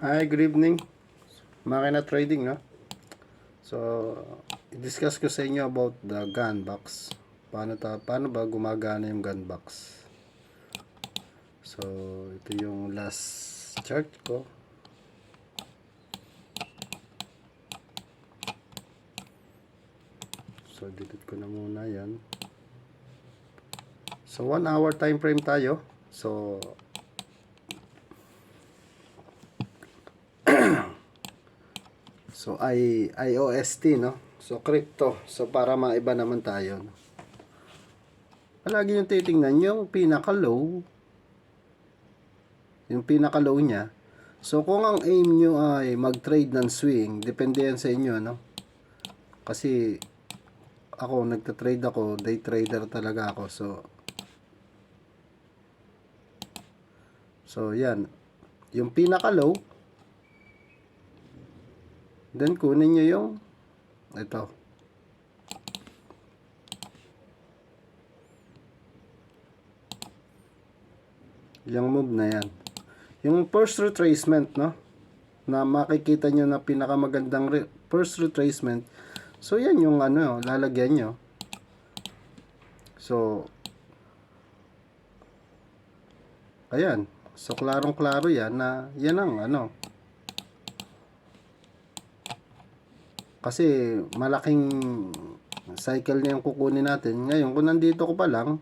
Hi, good evening. Makina trading, no? So, i-discuss ko sa inyo about the gun box. Paano ba gumagana yung gun box? So, ito yung last chart ko. So, delete ko na muna yan. So, 1 hour time frame tayo. So, IOST, no? So, crypto. So, para maiba naman tayo, no? Palagi yung titingnan yung pinaka-low. Yung pinaka-low niya. So, kung ang aim nyo ay mag-trade ng swing, depende yan sa inyo, no? Kasi, ako, nagta-trade ako, day trader talaga ako. So yan. Yung pinaka-low, then kunin nyo yung, ito. Yung move na yan. Yung first retracement, no? Na makikita nyo na pinakamagandang first retracement. So, yan yung ano, lalagyan nyo. So, ayan. So, klarong-klaro yan na yan ang ano. Kasi, malaking cycle na yung kukunin natin. Ngayon, kung nandito ko pa lang,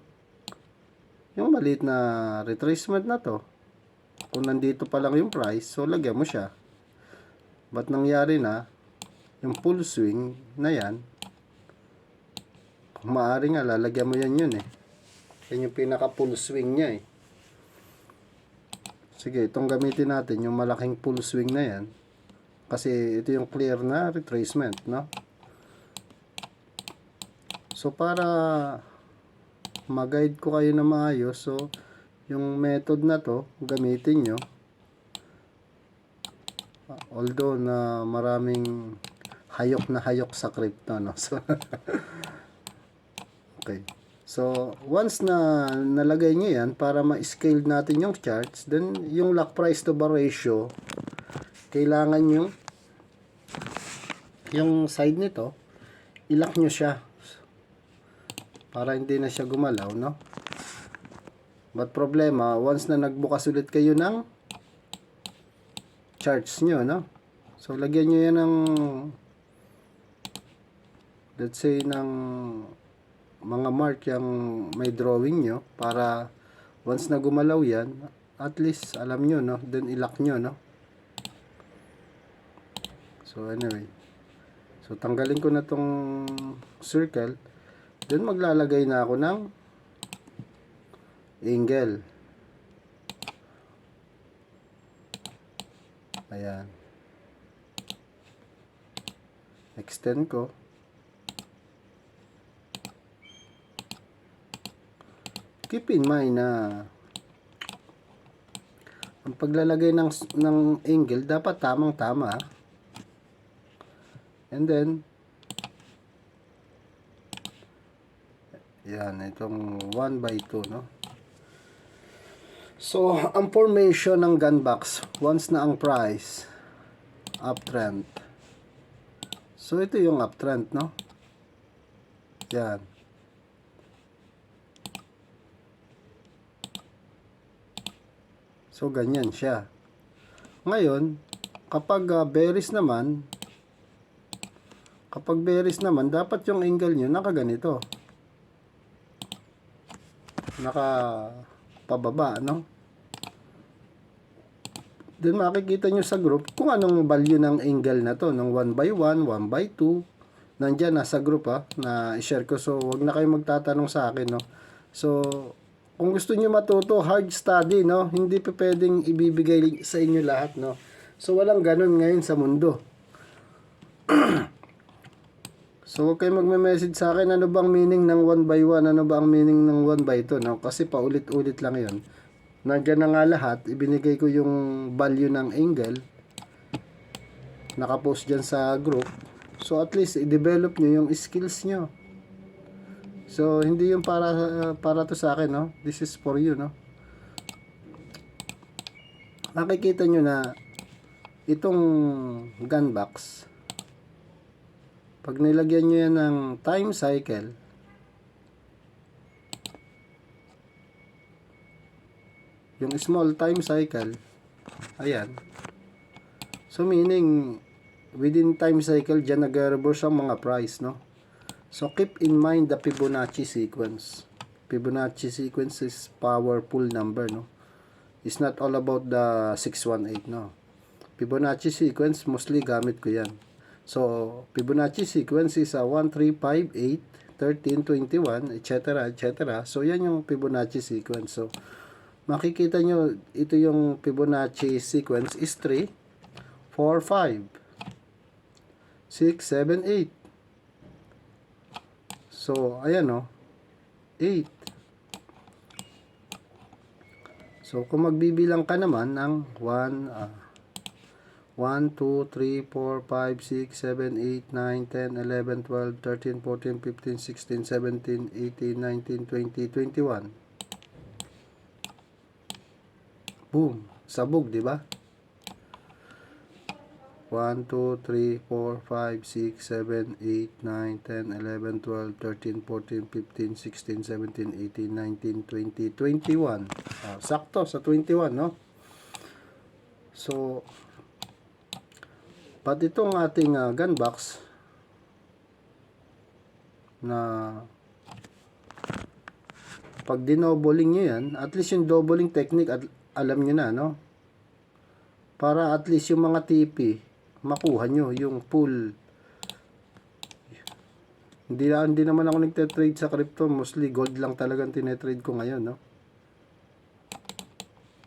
yung maliit na retracement na to, kung nandito pa lang yung price, so lagyan mo siya. But nangyari na, yung full swing na yan, kung maaari nga, lalagyan mo yan yun eh. Yan yung pinaka full swing niya eh. Sige, itong gamitin natin, yung malaking full swing na yan. Kasi ito yung clear na retracement, no? So, para mag-guide ko kayo na maayos, so, yung method na to, gamitin nyo. Although na maraming hayok na hayok sa crypto, no? So, okay. So, once na nalagay nyo yan, para ma-scale natin yung charts, then yung lock price to bar ratio, kailangan yung side nito, ilock nyo siya. Para hindi na siya gumalaw, no? But problema, once na nagbukas ulit kayo ng charts nyo, no? So, lagyan nyo yan ng, let's say, ng mga mark yung may drawing nyo para once na gumalaw yan, at least alam nyo, no? Then ilock nyo, no? So anyway, so tanggalin ko na tong circle, then maglalagay na ako ng angle. Ayan, extend ko. Keep in mind na ang paglalagay ng angle dapat tamang-tama. And then, yan, itong 1/2, no? So, ang formation ng gun box, once na ang price, uptrend. So, ito yung uptrend, no? Yan. So, ganyan siya. Ngayon, kapag bearish naman, dapat yung angle nyo nakaganito. Nakapababa, no? Then, makikita nyo sa group kung anong value ng angle na to. Ng 1/1, 1/2. Nandyan, nasa group na i-share ko. So, wag na kayo magtatanong sa akin, no? So, kung gusto niyo matuto, hard study, no? Hindi pa pwedeng ibibigay sa inyo lahat, no? So, walang ganun ngayon sa mundo. So, huwag kayo magme-message sa akin, ano bang meaning ng 1/1, ano ba ang meaning ng 1/2, no? Kasi paulit-ulit lang yon. Nandiyan na nga lahat, ibinigay ko yung value ng angle. Nakapost dyan sa group. So, at least, i-develop nyo yung skills nyo. So, hindi yung para to sa akin, no? This is for you, no? Makikita nyo na itong gun box, pag nilagyan nyo yan ng time cycle, yung small time cycle, ayan. So meaning, within time cycle, dyan nag-reverse ang mga price, no? So keep in mind the Fibonacci sequence. Fibonacci sequence is powerful number, no? It's not all about the 618, no? Fibonacci sequence, mostly gamit ko yan. So, Fibonacci sequence is 1, 3, 5, 8, 13, 21, etc. etc. So, yan yung Fibonacci sequence. So, makikita nyo, ito yung Fibonacci sequence is 3, 4, 5, 6, 7, 8. So, ayan o, 8. So, kung magbibilang ka naman ng 1, 2, 3, 4, 5, 6, 7, 8, 9, 10, 11, 12, 13, 14, 15, 16, 17, 18, 19, 20, 21. Boom! Sabog, di ba? 1, 2, 3, 4, 5, 6, 7, 8, 9, 10, 11, 12, 13, 14, 15, 16, 17, 18, 19, 20, 21. Sakto sa 21, no? So, pati itong ating gun box na pag dinoubling nyo yan, at least yung doubling technique at alam nyo na, no? Para at least yung mga TP makuha nyo yung full. Hindi naman ako nagte-trade sa crypto, mostly gold lang talagang tinetrade ko ngayon, no?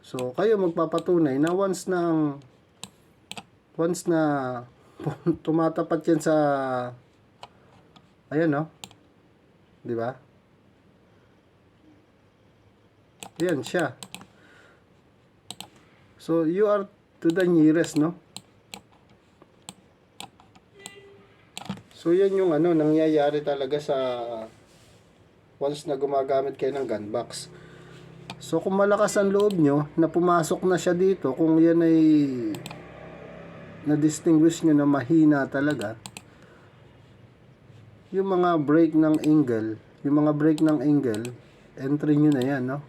So kayo magpapatunay na once na tumatapat yan sa, ayan, no? Di ba? Yan siya. So you are to the nearest, no? So yan yung nangyayari talaga sa once na gumagamit kayo ng gun box. So kung malakas ang loob nyo na pumasok na siya dito, kung yan ay na-distinguish nyo na mahina talaga, yung mga break ng angle, entry nyo na yan, no?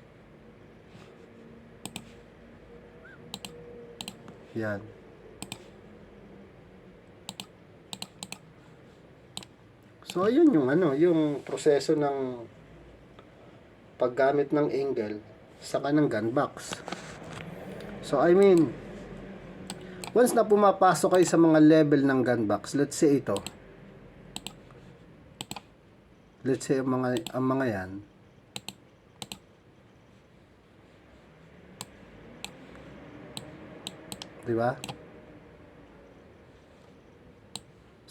Yan. So ayun yung yung proseso ng paggamit ng angle saka ng gun box. So I mean, once na pumapasok kayo sa mga level ng gun box, let's say ito. Let's say ang mga yan. Di ba?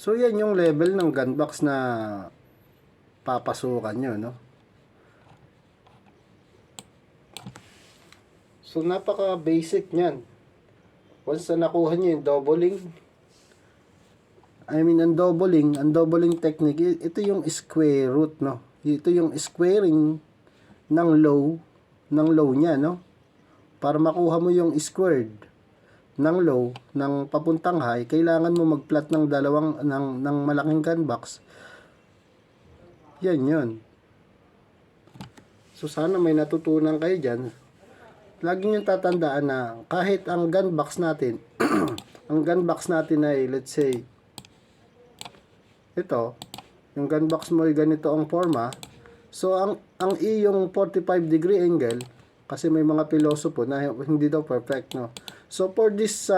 So yan yung level ng gun box na papasukan nyo, no? So napaka basic niyan. Once na nakuha nyo yung doubling, ang doubling technique, ito yung square root, no? Ito yung squaring ng low niya, no? Para makuha mo yung squared ng low ng papuntang high, kailangan mo mag-plot ng ng malaking gun box. Yan yun. So sana may natutunan kayo dyan. Lagi nyo tatandaan na kahit ang gun box natin ang gun box natin ay let's say ito, yung gun box mo ay ganito ang forma. So ang iyong 45 degree angle, kasi may mga pilosopo na hindi daw perfect, no? So for this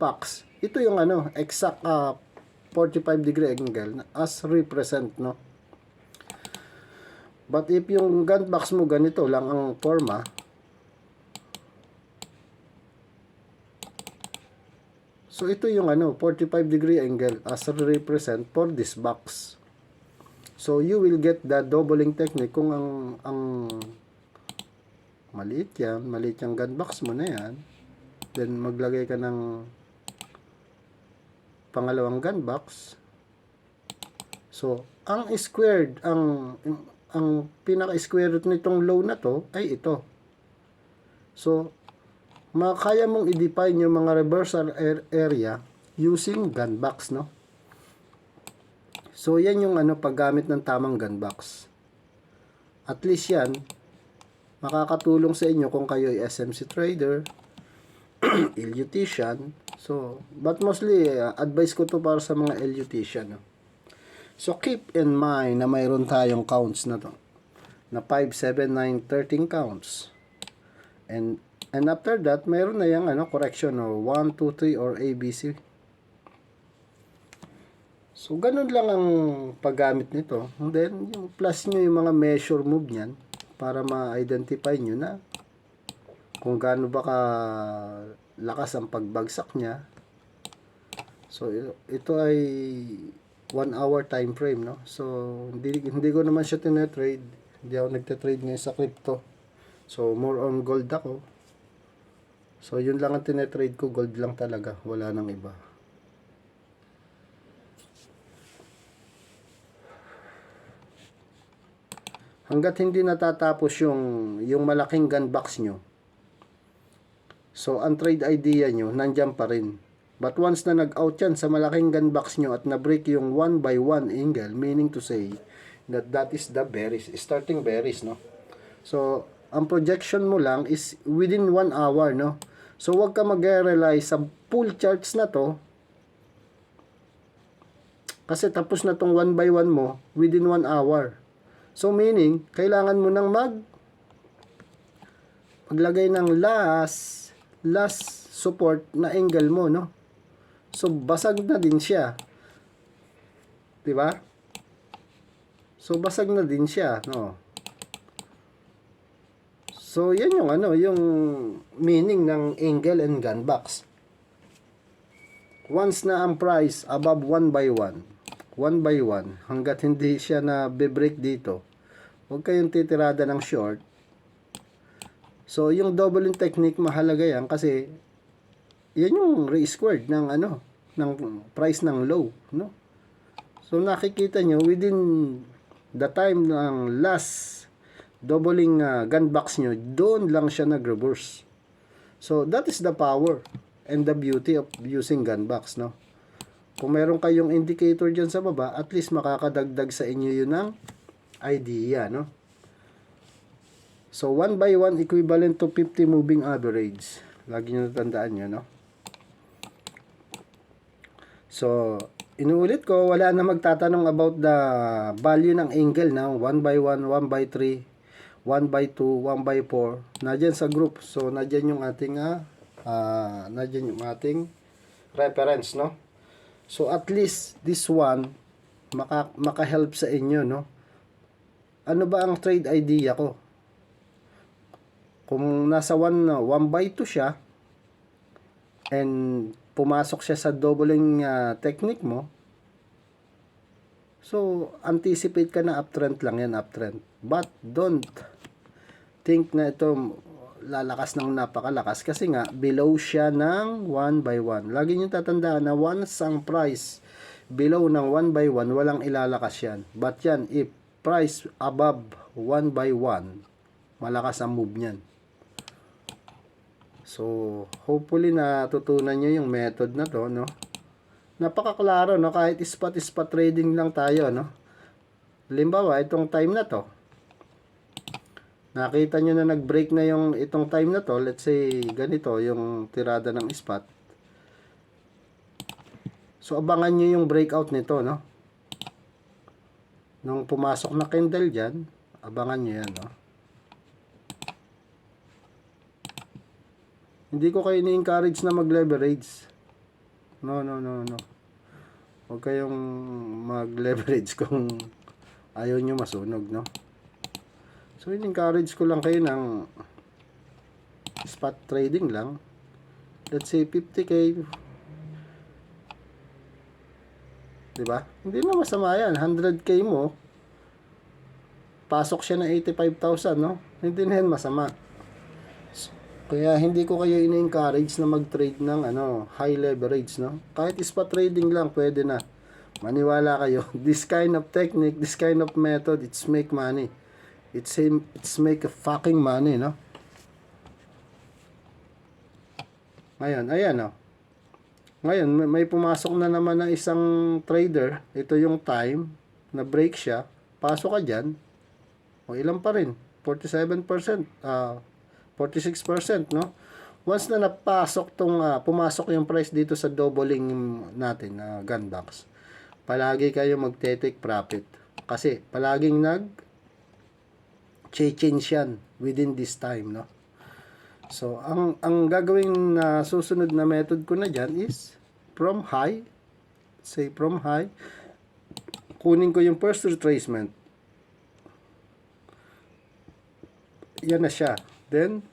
box, ito yung exact 45 degree angle as represent, no? But if yung gun box mo ganito lang ang forma, so ito yung 45 degree angle as represent for this box. So you will get the doubling technique kung ang maliit yung gun box mo na yan. Then maglagay ka ng pangalawang gun box. So ang squared, ang pinaka-square root nitong low na to ay ito. So Kaya mong i-define yung mga reversal area using gun box, no? So, yan yung paggamit ng tamang gun box. At least yan, makakatulong sa inyo kung kayo ay SMC trader, LUTician. So, but mostly, advice ko to para sa mga LUTician, no? So, keep in mind na mayroon tayong counts na to. Na 5, 7, 9, 13 counts. And after that, mayroon na yung correction, no? 1, 2, 3, or ABC. So, ganun lang ang paggamit nito. And then, yung plus nyo yung mga measure move niyan para ma-identify nyo na kung gaano ba ka lakas ang pagbagsak niya. So, ito ay 1 hour time frame, no? So, hindi ko naman siya tinetrade. Hindi ako nagte-trade ngayon sa crypto. So, more on gold ako. So, yun lang ang tinetrade ko. Gold lang talaga. Wala nang iba. Hanggat hindi natatapos yung malaking gun box nyo. So, ang trade idea nyo, nandyan pa rin. But once na nag-out yan sa malaking gun box nyo at na-break yung 1 by 1 angle, meaning to say that is the bearish, starting bearish, no? So, ang projection mo lang is within 1 hour, no? So, wag ka mag-rely sa full charts na to. Kasi tapos na tong 1 by 1 mo within 1 hour. So, meaning, kailangan mo nang maglagay ng last support na angle mo, no? So, basag na din siya. 'Di ba? So, basag na din siya, no? So, yan yung yung meaning ng angle and gun box. Once na ang price above 1 by 1, 1 by 1, hanggat hindi siya na be-break dito, huwag kayong titirada ng short. So, yung doubling technique, mahalaga yan kasi yan yung re-squared ng ng price ng low, no? So, nakikita nyo, within the time ng last doubling gun box nyo, doon lang siya nag-reverse. So, that is the power and the beauty of using gun box, no? Kung meron kayong indicator dyan sa baba, at least makakadagdag sa inyo yun ng idea, no? So, 1 by 1 equivalent to 50 moving average. Lagi nyo natandaan nyo, no? So, inuulit ko, wala na magtatanong about the value ng angle na 1 by 1, 1 by 3, 1 by 2, 1 by 4. Nadyan sa group. So, nadyan yung ating reference, no? So, at least this one maka-help sa inyo, no? Ano ba ang trade idea ko? Kung nasa 1 by 2 siya and pumasok siya sa doubling technique mo, so anticipate ka na uptrend lang yan, uptrend. But don't think na ito lalakas ng napakalakas kasi nga below siya ng 1 by 1. Lagi niyo tatandaan na once ang price below ng 1 by 1, walang ilalakas yan. But yan, if price above 1 by 1, malakas ang move niyan. So, hopefully natutunan nyo yung method na to, no? Napakaklaro, no? Kahit spot trading lang tayo, no? Halimbawa, itong time na to, nakita nyo na nag-break na yung itong time na to, let's say, ganito, yung tirada ng spot. So, abangan nyo yung breakout nito, no? Nung pumasok na candle dyan, abangan nyo yan, no? Hindi ko kayo ni-encourage na mag-leverage. No. Huwag kayong mag-leverage kung ayaw nyo masunog, no? So, in-encourage ko lang kayo ng spot trading lang. Let's say, 50K. Diba? Hindi na masama yan. 100K mo, pasok siya na 85,000, no? Hindi na yan masama. Kaya hindi ko kayo in-encourage na mag-trade ng high leverage, no? Kahit spot trading lang, pwede na. Maniwala kayo. This kind of technique, this kind of method, it's make money. It's make a fucking money, no? Ngayon, ayan o. Ngayon, may pumasok na naman na isang trader. Ito yung time na break siya. Pasok ka dyan. O ilan pa rin? 47%. 46%, no? Once na pumasok yung price dito sa doubling natin na gunbox, palagi kayo magte-take profit. Kasi palaging change yan within this time, no? So, ang gagawin na susunod na method ko na dyan is from high, kunin ko yung first retracement. Yan na siya. Then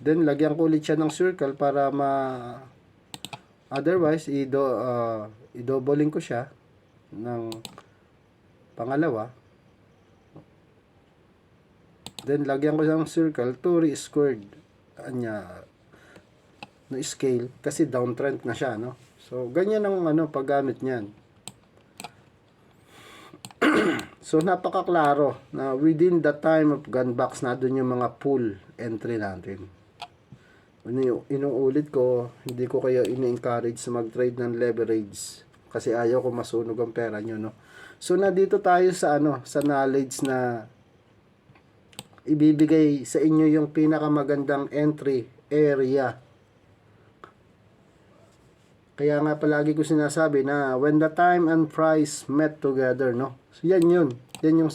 lagyan ko ulit siya ng circle para otherwise i-doubling ko siya ng pangalawa. Then lagyan ko ng circle to re-squared anya no scale kasi downtrend na siya, no? So ganyan ang paggamit niyan. So napakaklaro na within the time of gunbox na doon yung mga pull entry natin. Inuulit ko, hindi ko kayo ini-encourage sa mag-trade ng leverage kasi ayaw ko masunog ang pera nyo, no? So na dito tayo sa sa knowledge na ibibigay sa inyo yung pinakamagandang entry area. Kaya nga palagi ko sinasabi na when the time and price met together, no? So yan yun. Yan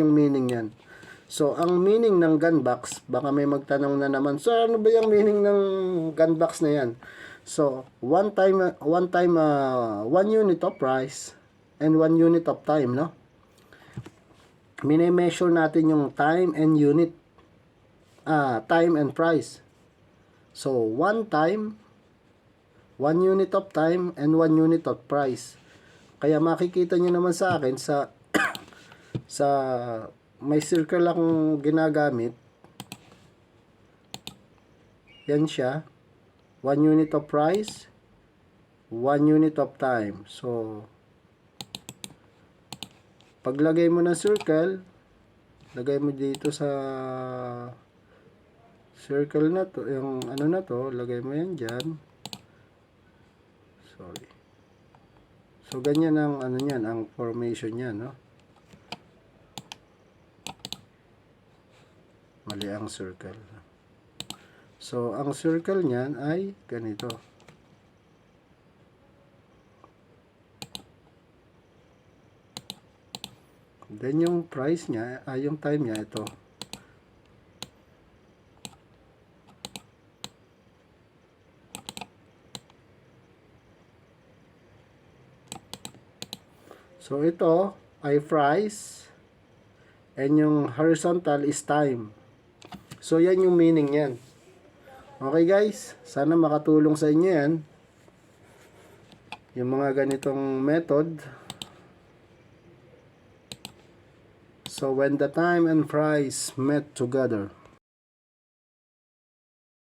yung meaning yan. So ang meaning ng gunbox, baka may magtanong na naman, so ano ba yung meaning ng gunbox na yan? So one unit of price and 1 unit of time, no? Mini-measure natin yung time and price. So 1 time, 1 unit of time, and 1 unit of price. Kaya makikita nyo naman sa akin sa may circle akong ginagamit. Yan siya. 1 unit of price, 1 unit of time. So paglagay mo ng circle, lagay mo dito sa circle na to, yung na to, lagay mo yan dyan. Sorry. So ganyan ang niyan, ang formation niya, no? Mali ang circle. So ang circle niyan ay ganito. Then yung price niya, yung time niya, ito. So ito ay price and yung horizontal is time. So yan yung meaning yan. Okay guys, sana makatulong sa inyo yan. Yung mga ganitong method. So when the time and price met together,